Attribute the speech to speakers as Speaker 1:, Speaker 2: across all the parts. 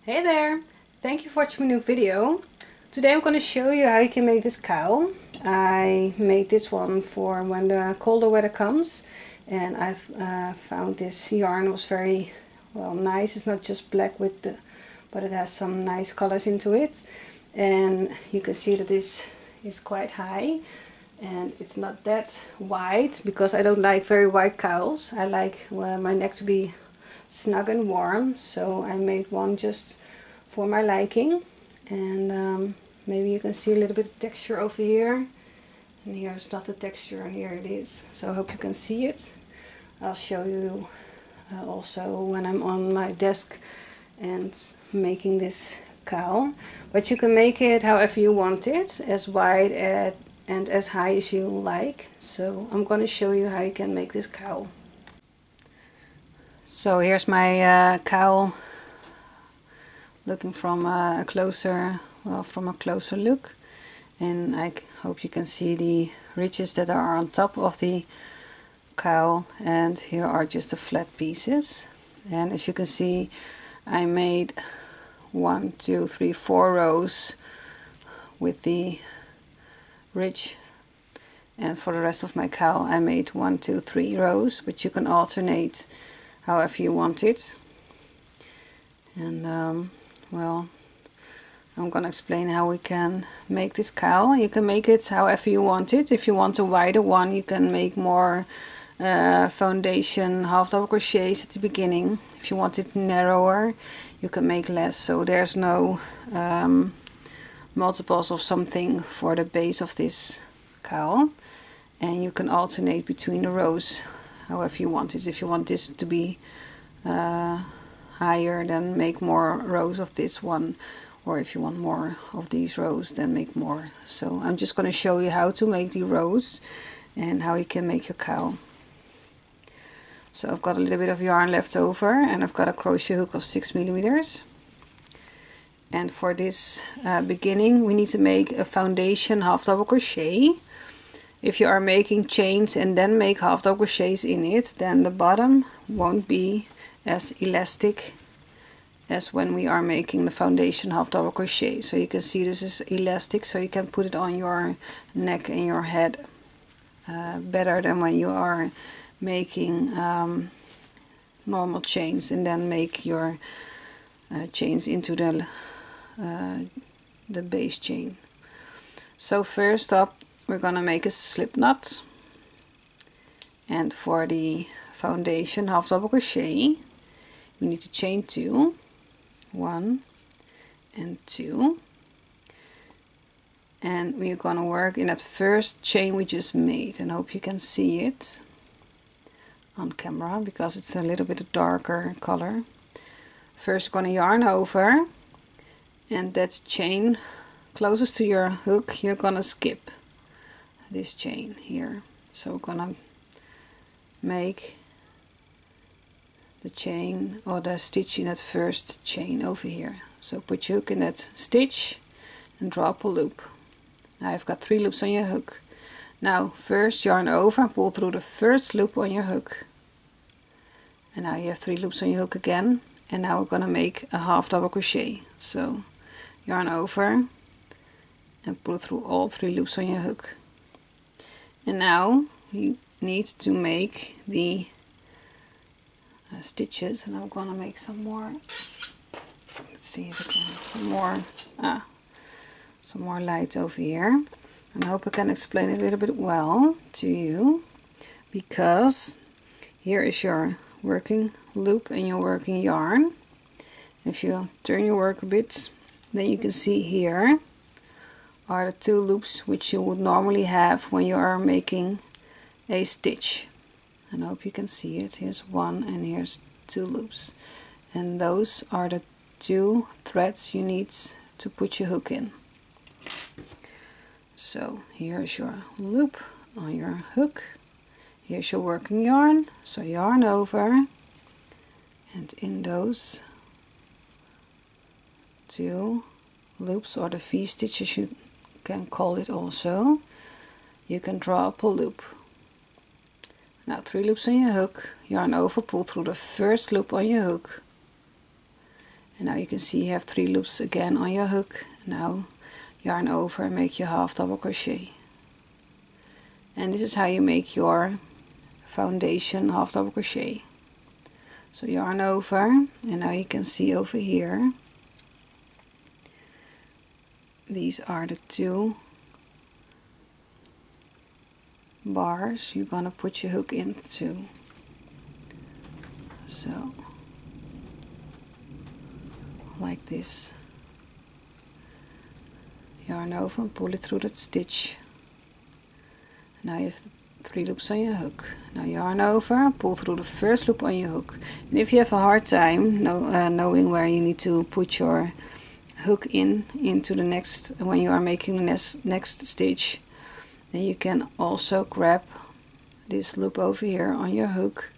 Speaker 1: Hey there! Thank you for watching my new video. Today I'm going to show you how you can make this cowl. I made this one for when the colder weather comes, and I've found this yarn was very nice. It's not just black but it has some nice colors into it, and you can see that this is quite high and it's not that wide because I don't like very wide cowls. I like my neck to be snug and warm, so I made one just for my liking. And maybe you can see a little bit of texture over here, and here's not the texture and here it is, so I hope you can see it. I'll show you also when I'm on my desk and making this cowl, but you can make it however you want it, as wide and as high as you like. So I'm going to show you how you can make this cowl. So here's my cowl, looking from a closer look, and I hope you can see the ridges that are on top of the cowl, and here are just the flat pieces. And as you can see, I made 1, 2, 3, 4 rows with the ridge, and for the rest of my cowl I made 1, 2, 3 rows, but you can alternate however you want it. And well, I'm gonna explain how we can make this cowl. You can make it however you want it. If you want a wider one, you can make more foundation half double crochets at the beginning. If you want it narrower, you can make less, so there's no multiples of something for the base of this cowl, and you can alternate between the rows however you want it. If you want this to be higher, then make more rows of this one, or if you want more of these rows, then make more. So I'm just going to show you how to make the rows and how you can make your cowl. So I've got a little bit of yarn left over, and I've got a crochet hook of 6 millimeters. And for this beginning, we need to make a foundation half double crochet. If you are making chains and then make half double crochets in it, then the bottom won't be as elastic as when we are making the foundation half double crochet. So you can see this is elastic, so you can put it on your neck and your head better than when you are making normal chains and then make your chains into the base chain. So first up, we're gonna make a slip knot, and for the foundation half double crochet we need to chain 2, 1 and 2, and we're gonna work in that first chain we just made, and I hope you can see it on camera because it's a little bit darker color. First gonna yarn over, and that chain closest to your hook you're gonna skip this chain here. So we're gonna make the chain or the stitch in that first chain over here. So put your hook in that stitch and drop a loop. Now I've got 3 loops on your hook. Now first yarn over and pull through the first loop on your hook, and now you have 3 loops on your hook again, and now we're gonna make a half double crochet. So yarn over and pull through all 3 loops on your hook. And now you need to make the stitches, and I'm gonna make some more. Let's see if I can some more light over here, and I hope I can explain it a little bit well to you, because here is your working loop and your working yarn. If you turn your work a bit, then you can see here are the 2 loops which you would normally have when you are making a stitch, and I hope you can see it. Here's 1 and here's 2 loops, and those are the 2 threads you need to put your hook in. So here's your loop on your hook, here's your working yarn, so yarn over, and in those 2 loops, or the V-stitches you can call it also, you can draw up a loop. Now 3 loops on your hook, yarn over, pull through the first loop on your hook, And now you can see you have 3 loops again on your hook. Now yarn over and make your half double crochet. And this is how you make your foundation half double crochet. So yarn over, and now you can see over here, these are the 2 bars you're gonna put your hook into. So like this. Yarn over and pull it through that stitch. Now you have 3 loops on your hook. Now yarn over, pull through the first loop on your hook. And if you have a hard time knowing where you need to put your hook into the next, when you are making the next stitch, then you can also grab this loop over here on your hook.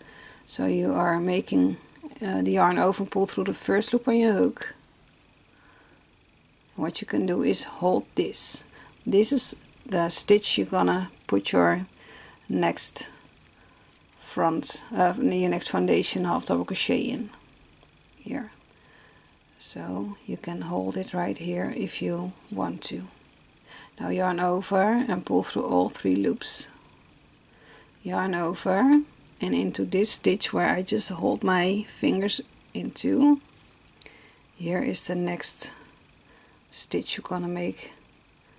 Speaker 1: So you are making the yarn over and pull through the first loop on your hook. What you can do is hold this. This is the stitch you're gonna put your next your next foundation half double crochet in here. So you can hold it right here if you want to. Now yarn over and pull through all 3 loops. Yarn over and into this stitch where I just hold my fingers into. Here is the next stitch you're gonna make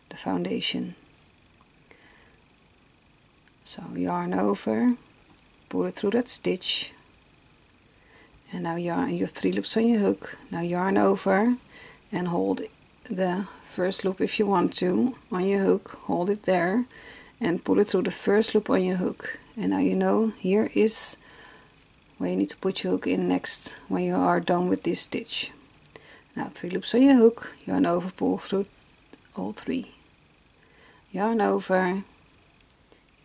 Speaker 1: the foundation. So yarn over, pull it through that stitch, and now yarn your 3 loops on your hook. Now yarn over and hold the first loop if you want to on your hook, hold it there and pull it through the first loop on your hook. And now you know here is where you need to put your hook in next when you are done with this stitch. Now 3 loops on your hook, yarn over, pull through all 3. Yarn over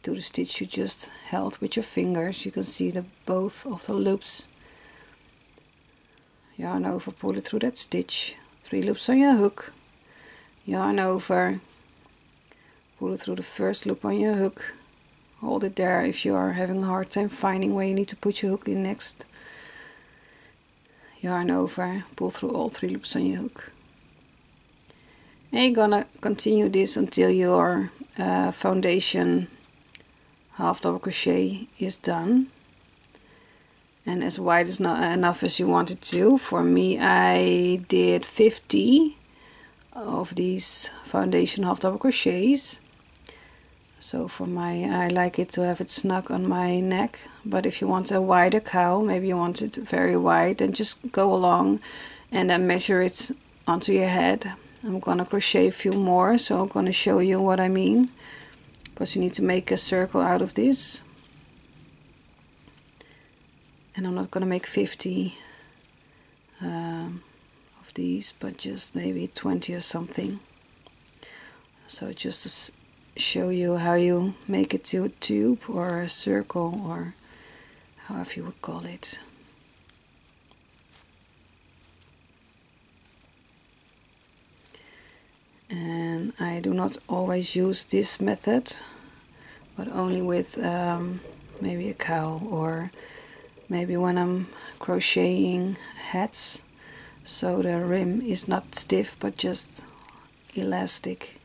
Speaker 1: to the stitch you just held with your fingers. You can see the both of the loops. Yarn over, pull it through that stitch. 3 loops on your hook. Yarn over, pull it through the first loop on your hook. Hold it there if you are having a hard time finding where you need to put your hook in next. Yarn over, pull through all 3 loops on your hook. And you're gonna continue this until your foundation half double crochet is done. And as wide as enough as you want it to. For me, I did 50 of these foundation half double crochets. So for I like it to have it snug on my neck. But if you want a wider cowl, maybe you want it very wide, then just go along and then measure it onto your head. I'm gonna crochet a few more, so I'm gonna show you what I mean, because you need to make a circle out of this. And I'm not gonna make 50 of these, but just maybe 20 or something. So just to show you how you make it to a tube or a circle, or however you would call it. And I do not always use this method, but only with maybe a cowl, or maybe when I'm crocheting hats, so the rim is not stiff but just elastic.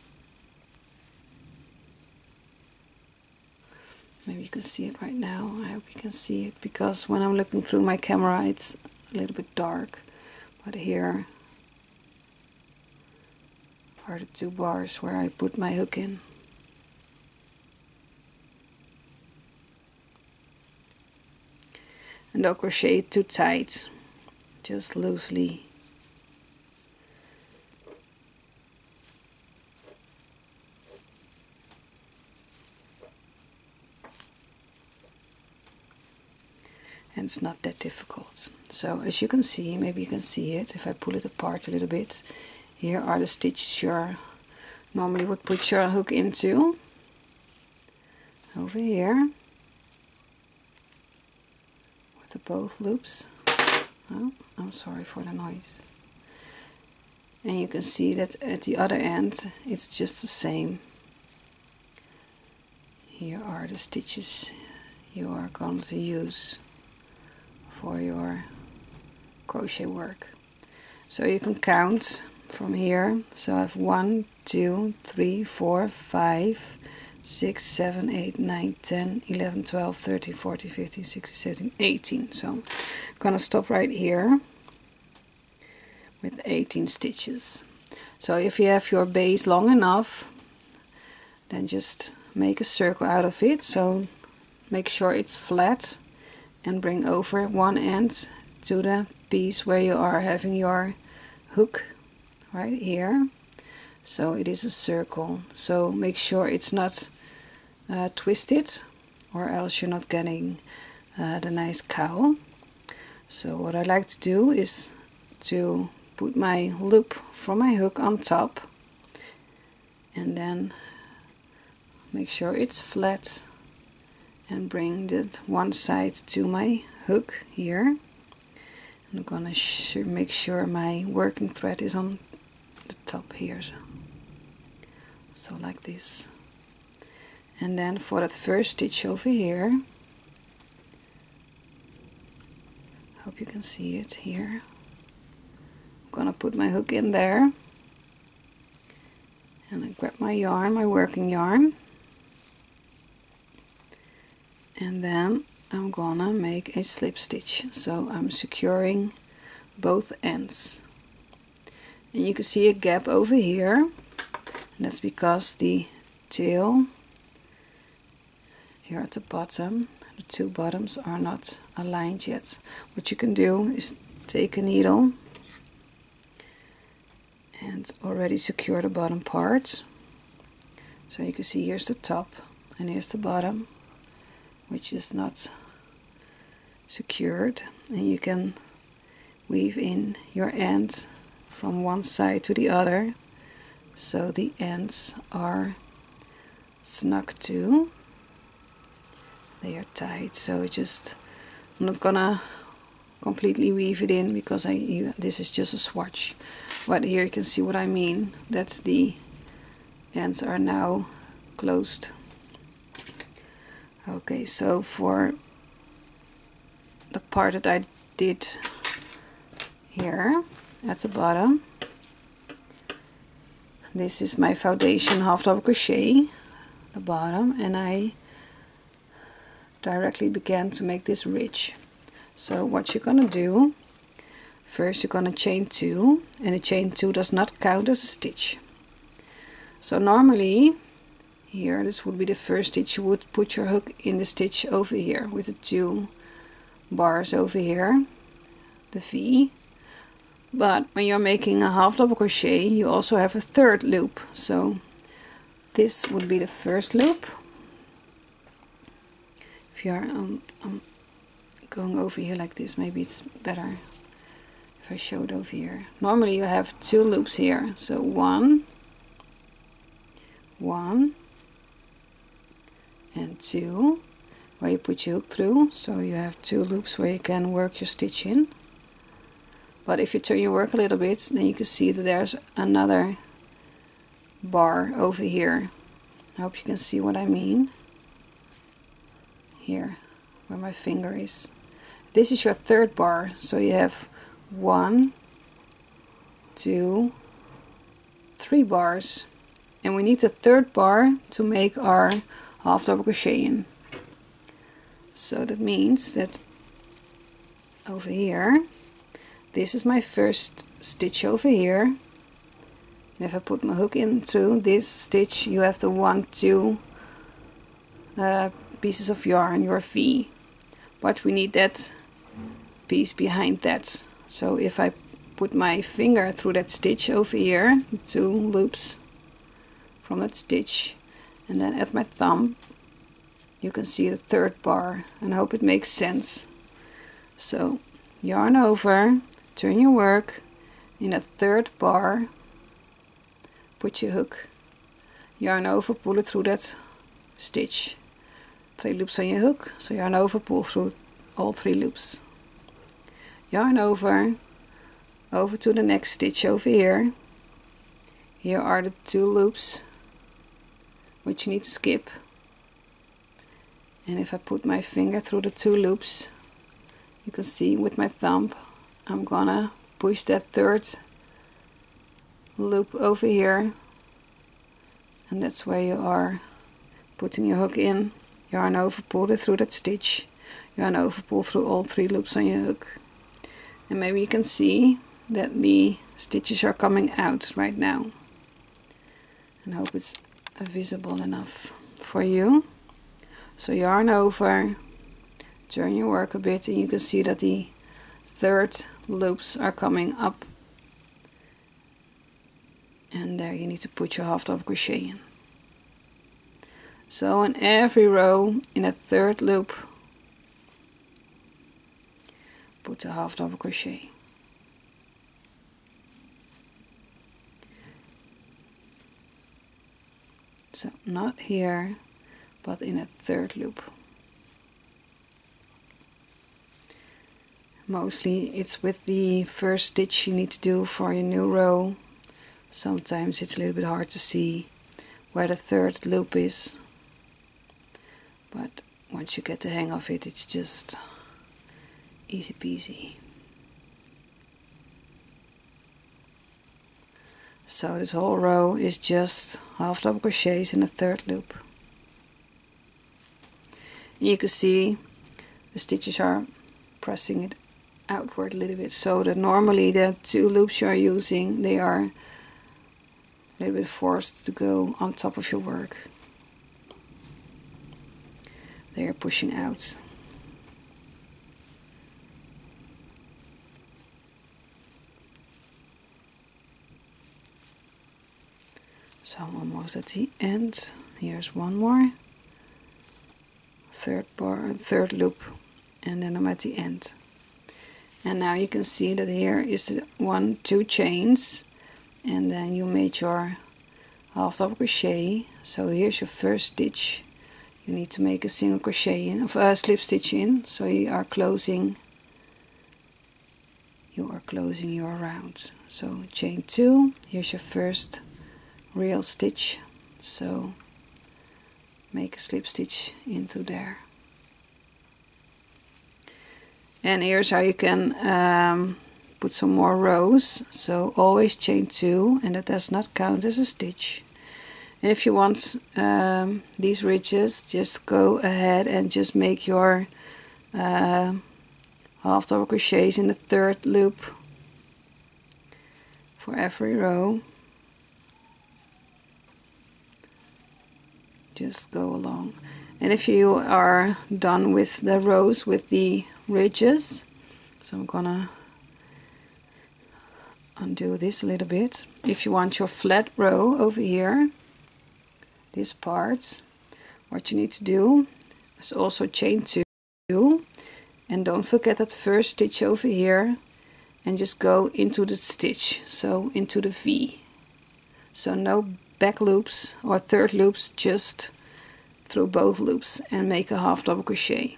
Speaker 1: Maybe you can see it right now. I hope you can see it, because when I'm looking through my camera it's a little bit dark, but here are the 2 bars where I put my hook in. And don't crochet it too tight, just loosely. And it's not that difficult. So as you can see, maybe you can see it if I pull it apart a little bit. Here are the stitches you normally would put your hook into. Over here. With the both loops. Oh, I'm sorry for the noise. And you can see that at the other end it's just the same. Here are the stitches you are going to use for your crochet work. So you can count from here. So I have 1, 2, 3, 4, 5, 6, 7, 8, 9, 10, 11, 12, 13, 14, 15, 16, 17, 18. So I'm gonna stop right here with 18 stitches. So if you have your base long enough, then just make a circle out of it. So make sure it's flat and bring over one end to the piece where you are having your hook right here. So it is a circle. So make sure it's not twisted, or else you're not getting the nice cowl. So what I like to do is to put my loop from my hook on top, and then make sure it's flat and bring that one side to my hook here. I'm gonna make sure my working thread is on the top here, so like this. And then for that first stitch over here, hope you can see it here, I'm gonna put my hook in there, and I grab my yarn, my working yarn, and then I'm gonna make a slip stitch. So I'm securing both ends, and you can see a gap over here, and that's because the tail here at the bottom, the two bottoms are not aligned yet. What you can do is take a needle and already secure the bottom part. So you can see here's the top and here's the bottom, which is not secured, and you can weave in your end from one side to the other, so the ends are snug too. They are tight, so I'm not gonna completely weave it in because this is just a swatch, but here you can see what I mean, that the ends are now closed. Okay, so for the part that I did here at the bottom, this is my foundation half double crochet, the bottom, and I directly began to make this ridge. So what you're gonna do, first you're gonna chain 2, and a chain 2 does not count as a stitch. So normally here, this would be the first stitch, you would put your hook in the stitch over here with the 2 bars over here, the V. But when you're making a half double crochet, you also have a third loop. So this would be the first loop. If you're going over here like this, maybe it's better if I show it over here. Normally you have 2 loops here, so 1, 1, and 2, where you put your hook through, so you have 2 loops where you can work your stitch in. But if you turn your work a little bit, then you can see that there's another bar over here. I hope you can see what I mean. Here, where my finger is. This is your third bar, so you have 1, 2, 3 bars. And we need the third bar to make our half double crochet in. So that means that over here, this is my first stitch over here, and if I put my hook into this stitch, you have the 1, 2 pieces of yarn, your V, but we need that piece behind that. So if I put my finger through that stitch over here, 2 loops from that stitch, and then at my thumb, you can see the third bar, and I hope it makes sense. So yarn over, turn your work, in a third bar, put your hook, yarn over, pull it through that stitch, 3 loops on your hook, so yarn over, pull through all 3 loops, yarn over to the next stitch over here. Here are the 2 loops which you need to skip, and if I put my finger through the 2 loops, you can see with my thumb I'm gonna push that third loop over here, and that's where you are putting your hook in. Yarn over, pull it through that stitch, yarn over, pull through all 3 loops on your hook. And maybe you can see that the stitches are coming out right now. And I hope it's visible enough for you. So yarn over, turn your work a bit, and you can see that the third loops are coming up. And there you need to put your half double crochet in. So in every row in a third loop, put a half double crochet. So not here, but in a third loop. Mostly it's with the first stitch you need to do for your new row. Sometimes it's a little bit hard to see where the third loop is, but once you get the hang of it, it's just easy peasy. So this whole row is just half double crochets in the third loop. And you can see the stitches are pressing it outward a little bit, so that normally the 2 loops you are using, they are a little bit forced to go on top of your work. They are pushing out. So I'm almost at the end. Here's one more. Third loop, and then I'm at the end. And now you can see that here is 1, 2 chains, and then you made your half double crochet. So here's your first stitch. You need to make a single crochet in, slip stitch in, so you are closing your round. So chain 2, here's your first real stitch, so make a slip stitch into there. And here's how you can put some more rows. So always chain 2, and that does not count as a stitch. And if you want these ridges, just go ahead and just make your half double crochets in the third loop for every row. Just go along. And if you are done with the rows with the ridges, so I'm gonna undo this a little bit. If you want your flat row over here, this part, what you need to do is also chain 2, and don't forget that first stitch over here, and just go into the stitch, so into the V. So no back loops or third loops, just through both loops and make a half double crochet.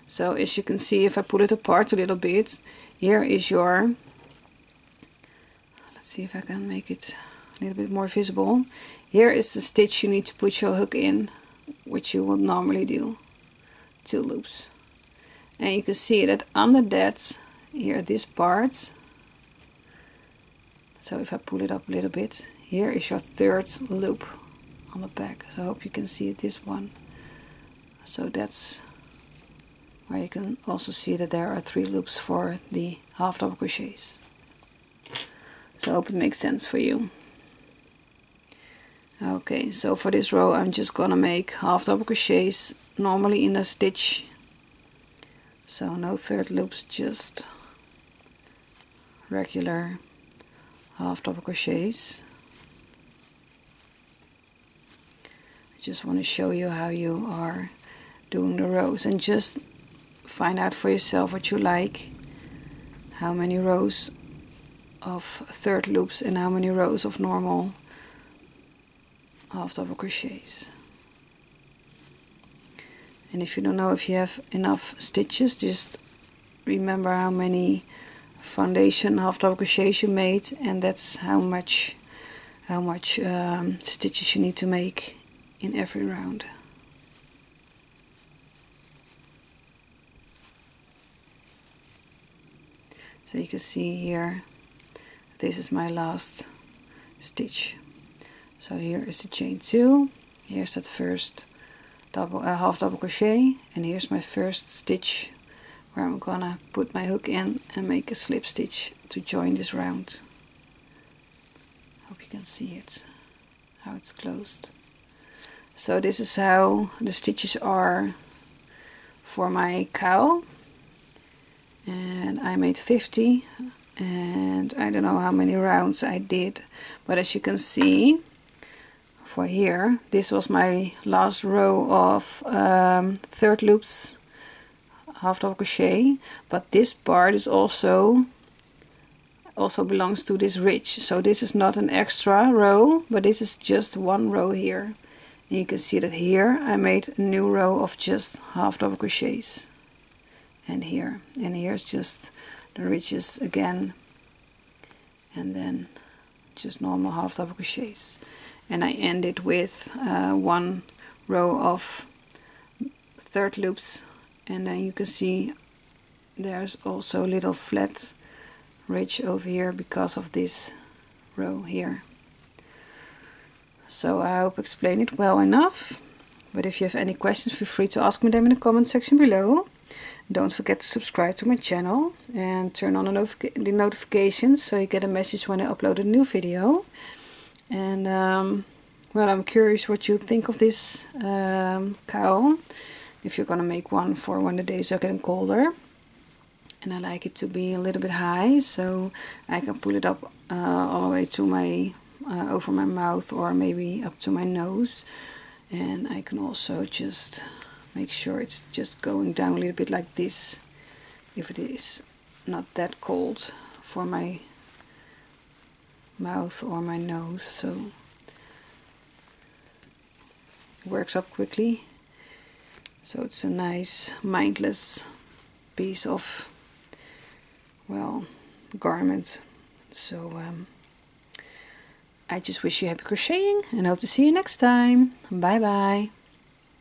Speaker 1: So as you can see, if I pull it apart a little bit, here is your, let's see if I can make it a little bit more visible. Here is the stitch you need to put your hook in, which you would normally do, 2 loops. And you can see that under that, here this part, so if I pull it up a little bit, here is your third loop on the back. So I hope you can see it, this one. So that's where you can also see that there are 3 loops for the half double crochets. So I hope it makes sense for you. Okay, so for this row I'm just gonna make half double crochets normally in a stitch. So no third loops, just regular half double crochets. I just want to show you how you are doing the rows, and just find out for yourself what you like, how many rows of third loops and how many rows of normal half double crochets. And if you don't know if you have enough stitches, just remember how many foundation half double crochets you made, and that's how much stitches you need to make in every round. So you can see here, this is my last stitch. So here is the chain 2, here's that first half double crochet, and here's my first stitch where I'm gonna put my hook in and make a slip stitch to join this round. Hope you can see it, how it's closed. So this is how the stitches are for my cowl, and I made 50, and I don't know how many rounds I did, but as you can see for here, this was my last row of 3rd loops half double crochet, but this part is also belongs to this ridge, so this is not an extra row, but this is just one row here. And you can see that here I made a new row of just half double crochets, and here's just the ridges again, and then just normal half double crochets, and I ended with one row of 3rd loops, and then you can see there's also a little flat ridge over here because of this row here. So I hope I explained it well enough, but if you have any questions, feel free to ask me them in the comment section below. Don't forget to subscribe to my channel and turn on the notifications so you get a message when I upload a new video. And well, I'm curious what you think of this cowl, if you're gonna make one for when the days are getting colder. And I like it to be a little bit high, so I can pull it up all the way to my over my mouth, or maybe up to my nose. And I can also just make sure it's just going down a little bit like this, if it is not that cold for my mouth or my nose. So it works up quickly, so it's a nice mindless piece of, well, garment. So I just wish you happy crocheting and hope to see you next time. Bye bye.